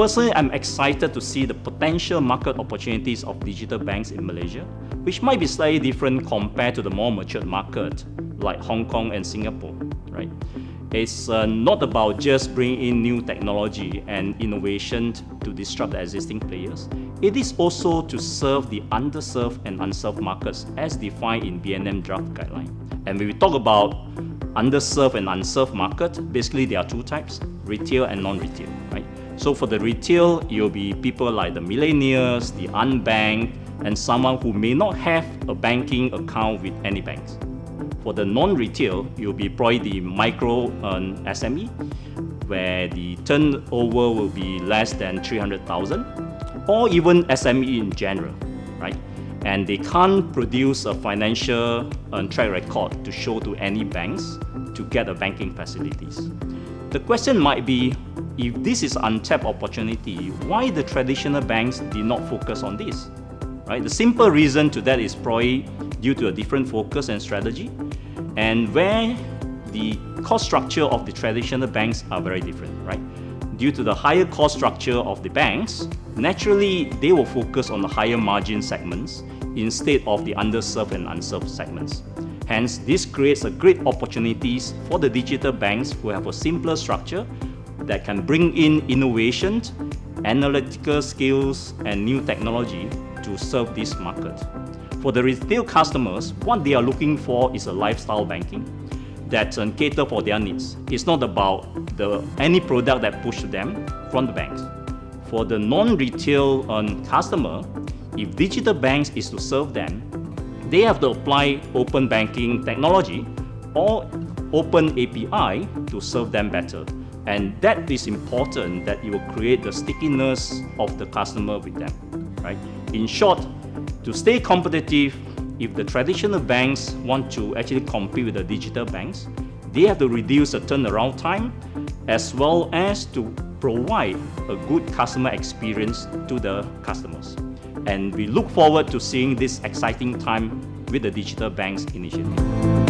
personally, I'm excited to see the potential market opportunities of digital banks in Malaysia, which might be slightly different compared to the more mature market like Hong Kong and Singapore, right? It's not about just bringing in new technology and innovation to disrupt the existing players. It is also to serve the underserved and unserved markets as defined in BNM draft guideline. And when we talk about underserved and unserved market, basically there are two types, retail and non-retail, right? So for the retail, it will be people like the millennials, the unbanked, and someone who may not have a banking account with any banks. For the non-retail, it will be probably the micro SME, where the turnover will be less than 300,000, or even SME in general, right? And they can't produce a financial track record to show to any banks to get the banking facilities. The question might be, if this is untapped opportunity, why the traditional banks did not focus on this? Right? The simple reason to that is probably due to a different focus and strategy, and where the cost structure of the traditional banks are very different, right? Due to the higher cost structure of the banks, naturally they will focus on the higher margin segments instead of the underserved and unserved segments. Hence, this creates a great opportunities for the digital banks who have a simpler structure that can bring in innovation, analytical skills, and new technology to serve this market. For the retail customers, what they are looking for is a lifestyle banking that cater for their needs. It's not about any product that push to them from the banks. For the non-retail customer, if digital banks is to serve them, they have to apply open banking technology or open API to serve them better. And that is important, that it will create the stickiness of the customer with them, right? In short, to stay competitive, if the traditional banks want to actually compete with the digital banks, they have to reduce the turnaround time as well as to provide a good customer experience to the customers. And we look forward to seeing this exciting time with the digital banks initiative.